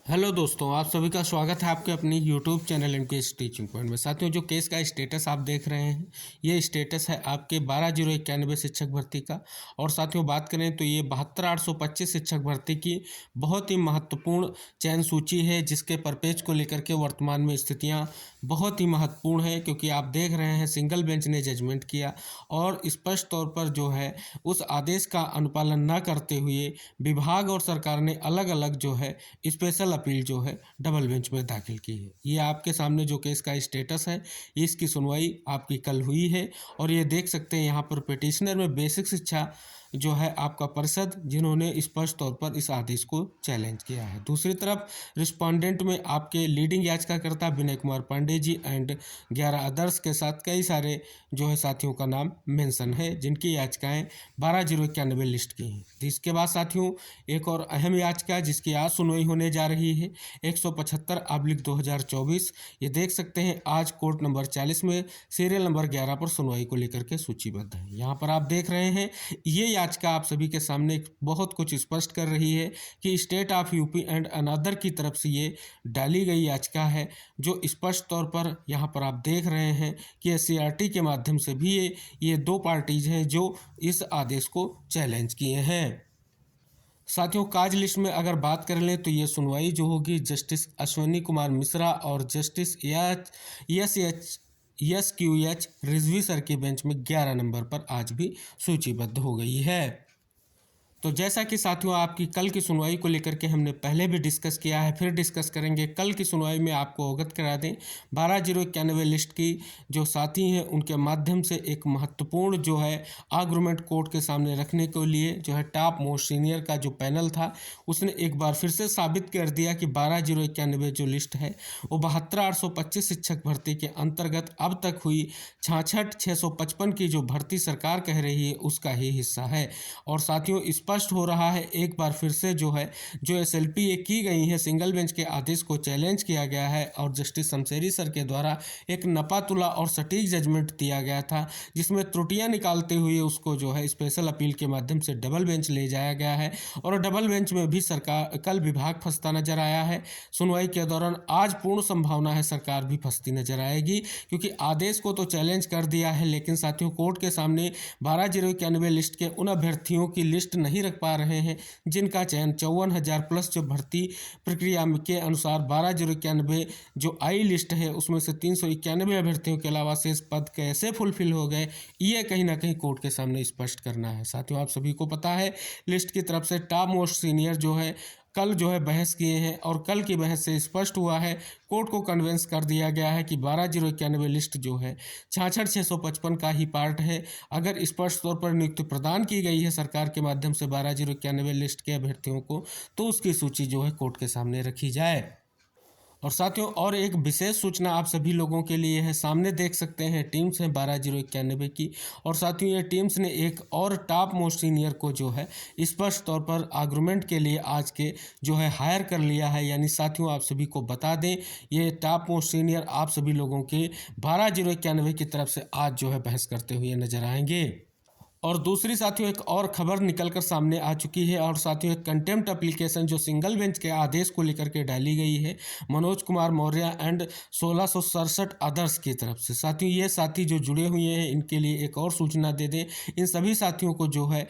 Hello दोस्तों, आप सभी का स्वागत है आपके अपनी YouTube channel MKS teaching point में। साथियों, जो केस का स्टेटस आप देख रहे हैं, ये स्टेटस है आपके 12,091 शिक्षक भर्ती का। और साथियों, बात करें तो ये 72,825 शिक्षक भर्ती की बहुत ही महत्वपूर्ण चयन सूची है, जिसके परपेज को लेकर के वर्तमान में स्थितियाँ बहुत ही महत्वपूर्ण है, क्योंकि आप देख रहे हैं सिंगल बेंच ने जजमेंट किया और स्पष्ट तौर पर जो है उस आदेश का अनुपालन न करते हुए विभाग और सरकार ने अलग अलग जो है स्पेशल अपील जो है डबल बेंच में दाखिल की है। ये आपके सामने जो केस का स्टेटस है, इसकी सुनवाई आपकी कल हुई है। और ये देख सकते हैं यहाँ पर पिटिशनर में बेसिक शिक्षा जो है आपका परिषद, जिन्होंने स्पष्ट तौर पर इस आदेश को चैलेंज किया है। दूसरी तरफ रिस्पोंडेंट में आपके लीडिंग याचिकाकर्ता विनय कुमार पांडे जी एंड 11 अदर्स के साथ कई सारे जो है साथियों का नाम मेंशन है, जिनकी याचिकाएं 12,091 लिस्ट की हैं। इसके बाद साथियों एक और अहम याचिका जिसकी आज सुनवाई होने जा रही है 175/2024। ये देख सकते हैं आज कोर्ट नंबर 40 में सीरियल नंबर 11 पर सुनवाई को लेकर के सूचीबद्ध है। यहाँ पर आप देख रहे हैं ये याचिका आप सभी के सामने बहुत कुछ स्पष्ट कर रही है कि state of UP and another की तरफ से ये डाली गई याचिका है, जो स्पष्ट तौर पर यहाँ पर आप देख रहे हैं कि एससीईआरटी के माध्यम से भी ये दो पार्टीज हैं जो इस आदेश को चैलेंज किए हैं। साथियों, काज लिस्ट में अगर बात कर लें तो ये सुनवाई जो होगी जस्टिस अश्विनी कुमार मिश्रा और justice S Q H Rizvi sir के बेंच में 11 नंबर पर आज भी सूचीबद्ध हो गई है। तो जैसा कि साथियों आपकी कल की सुनवाई को लेकर के हमने पहले भी डिस्कस किया है, फिर डिस्कस करेंगे। कल की सुनवाई में आपको अवगत करा दें 12,091 लिस्ट की जो साथी हैं उनके माध्यम से एक महत्वपूर्ण जो है आर्गुमेंट कोर्ट के सामने रखने के लिए जो है टॉप मोस्ट सीनियर का जो पैनल था उसने एक बार फिर से साबित कर दिया कि 12,091 जो लिस्ट है वो 72,825 शिक्षक भर्ती के अंतर्गत अब तक हुई 66,655 की जो भर्ती सरकार कह रही है उसका ही हिस्सा है। और साथियों स्पष्ट हो रहा है एक बार फिर से जो है जो एसएलपी की गई है, सिंगल बेंच के आदेश को चैलेंज किया गया है और जस्टिस शमशेरी सर के द्वारा एक नपातुला और सटीक जजमेंट दिया गया था, जिसमें त्रुटियां निकालते हुए उसको जो है स्पेशल अपील के माध्यम से डबल बेंच ले जाया गया है। और डबल बेंच में भी सरकार कल विभाग फंसता नजर आया है। सुनवाई के दौरान आज पूर्ण संभावना है सरकार भी फंसती नजर आएगी, क्योंकि आदेश को तो चैलेंज कर दिया है, लेकिन साथियों कोर्ट के सामने 12,091 लिस्ट के उन अभ्यर्थियों की लिस्ट नहीं रख पा रहे हैं जिनका चयन 54,000 प्लस जो भर्ती प्रक्रिया के अनुसार 12,091 जो आई लिस्ट है उसमें से 391 अभ्यर्थियों के अलावा शेष पद कैसे फुलफिल हो गए, ये कहीं ना कहीं कोर्ट के सामने स्पष्ट करना है। साथियों आप सभी को पता है लिस्ट की तरफ से टॉप मोस्ट सीनियर जो है कल जो है बहस किए हैं और कल की बहस से स्पष्ट हुआ है, कोर्ट को कन्विंस कर दिया गया है कि 12,091 लिस्ट जो है 66,655 का ही पार्ट है। अगर स्पष्ट तौर पर नियुक्ति प्रदान की गई है सरकार के माध्यम से 12,091 लिस्ट के अभ्यर्थियों को, तो उसकी सूची जो है कोर्ट के सामने रखी जाए। और साथियों और एक विशेष सूचना आप सभी लोगों के लिए है, सामने देख सकते हैं टीम्स हैं 12,091 की। और साथियों ये टीम्स ने एक और टॉप मोस्ट सीनियर को जो है स्पष्ट तौर पर आर्गुमेंट के लिए आज के जो है हायर कर लिया है। यानी साथियों आप सभी को बता दें ये टॉप मोस्ट सीनियर आप सभी लोगों के 12,091 की तरफ से आज जो है बहस करते हुए नजर आएंगे। और दूसरी साथियों एक और खबर निकलकर सामने आ चुकी है। और साथियों एक कंटेम्प्ट एप्लीकेशन जो सिंगल बेंच के आदेश को लेकर के डाली गई है मनोज कुमार मौर्य एंड 1667 अदर्स की तरफ से। साथियों ये साथी जो जुड़े हुए हैं इनके लिए एक और सूचना दे दें, इन सभी साथियों को जो है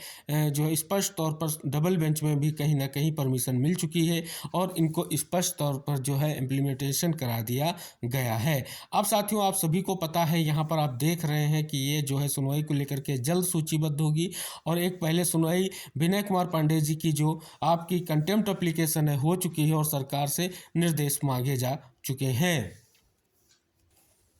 स्पष्ट तौर पर डबल बेंच में भी कहीं ना कहीं परमिशन मिल चुकी है और इनको स्पष्ट तौर पर जो है इम्प्लीमेंटेशन करा दिया गया है। अब साथियों आप सभी को पता है यहाँ पर आप देख रहे हैं कि ये जो है सुनवाई को लेकर के जल्द सूची होगी। और एक पहले सुनवाई विनय कुमार पांडे जी की जो आपकी कंटेम्प्ट एप्लीकेशन है हो चुकी है और सरकार से निर्देश मांगे जा चुके हैं।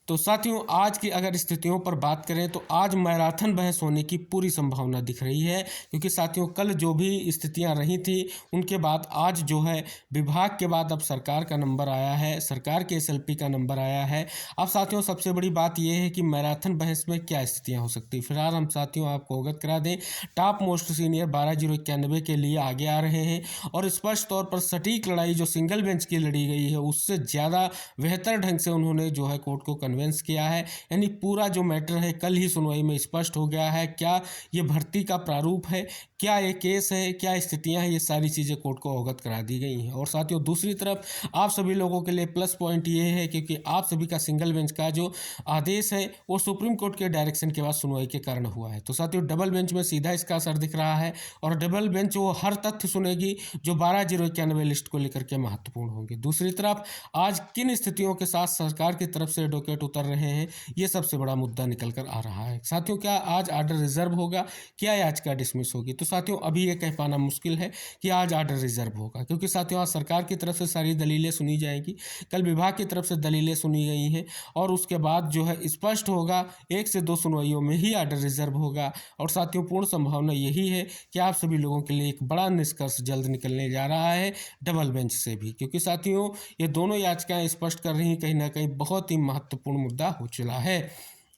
तो साथियों आज की अगर स्थितियों पर बात करें तो आज मैराथन बहस होने की पूरी संभावना दिख रही है, क्योंकि साथियों कल जो भी स्थितियां रही थी उनके बाद आज जो है विभाग के बाद अब सरकार का नंबर आया है, सरकार के एसएलपी का नंबर आया है। अब साथियों सबसे बड़ी बात यह है कि मैराथन बहस में क्या स्थितियाँ हो सकती। फिलहाल हम साथियों आपको अवगत करा दें टॉप मोस्ट सीनियर 12,091 के लिए आगे आ रहे हैं और स्पष्ट तौर पर सटीक लड़ाई जो सिंगल बेंच की लड़ी गई है उससे ज़्यादा बेहतर ढंग से उन्होंने जो है कोर्ट को कन्वेंस किया है। यानी पूरा जो मैटर है कल ही सुनवाई में स्पष्ट हो गया है। क्या ये भर्ती का प्रारूप है, क्या ये केस है, क्या स्थितियां हैं, ये सारी चीज़ें कोर्ट को अवगत करा दी गई हैं। और साथियों दूसरी तरफ आप सभी लोगों के लिए प्लस पॉइंट ये है क्योंकि आप सभी का सिंगल बेंच का जो आदेश है वो सुप्रीम कोर्ट के डायरेक्शन के बाद सुनवाई के कारण हुआ है। तो साथियों डबल बेंच में सीधा इसका असर दिख रहा है और डबल बेंच वो हर तथ्य सुनेगी जो 12/091 लिस्ट को लेकर के महत्वपूर्ण होंगे। दूसरी तरफ आज किन स्थितियों के साथ सरकार की तरफ से एडवोकेट उतर रहे हैं, ये सबसे बड़ा मुद्दा निकल कर आ रहा है। साथियों क्या आज आर्डर रिजर्व होगा, क्या याचिका डिसमिस होगी? तो साथियों अभी ये कह पाना मुश्किल है कि आज आर्डर रिजर्व होगा, क्योंकि साथियों आज सरकार की तरफ से सारी दलीलें सुनी जाएंगी, कल विभाग की तरफ से दलीलें सुनी गई हैं और उसके बाद जो है स्पष्ट होगा 1 से 2 सुनवाइयों में ही आर्डर रिजर्व होगा। और साथियों पूर्ण संभावना यही है कि आप सभी लोगों के लिए एक बड़ा निष्कर्ष जल्द निकलने जा रहा है डबल बेंच से भी, क्योंकि साथियों ये दोनों याचिकाएं स्पष्ट कर रही हैं कहीं ना कहीं बहुत ही महत्वपूर्ण मुद्दा हो चला है।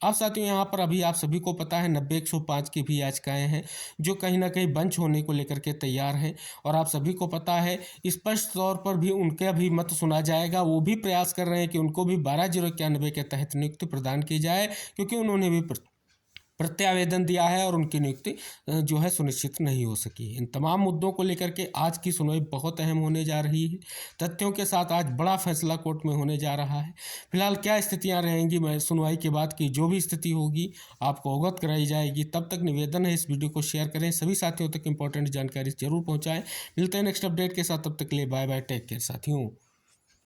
अब साथियों यहाँ पर अभी आप सभी को पता है 90-105 की भी याचिकाएं हैं जो कहीं ना कहीं बेंच होने को लेकर के तैयार हैं और आप सभी को पता है स्पष्ट तौर पर भी उनका भी मत सुना जाएगा। वो भी प्रयास कर रहे हैं कि उनको भी 12/091 के तहत नियुक्ति प्रदान की जाए, क्योंकि उन्होंने भी प्रत्यावेदन दिया है और उनकी नियुक्ति जो है सुनिश्चित नहीं हो सकी। इन तमाम मुद्दों को लेकर के आज की सुनवाई बहुत अहम होने जा रही है। तथ्यों के साथ आज बड़ा फैसला कोर्ट में होने जा रहा है। फिलहाल क्या स्थितियां रहेंगी, मैं सुनवाई के बाद की जो भी स्थिति होगी आपको अवगत कराई जाएगी। तब तक निवेदन है इस वीडियो को शेयर करें, सभी साथियों तक इंपॉर्टेंट जानकारी जरूर पहुँचाएँ। मिलते हैं नेक्स्ट अपडेट के साथ, तब तक के लिए बाय बाय, टेक केयर साथियों।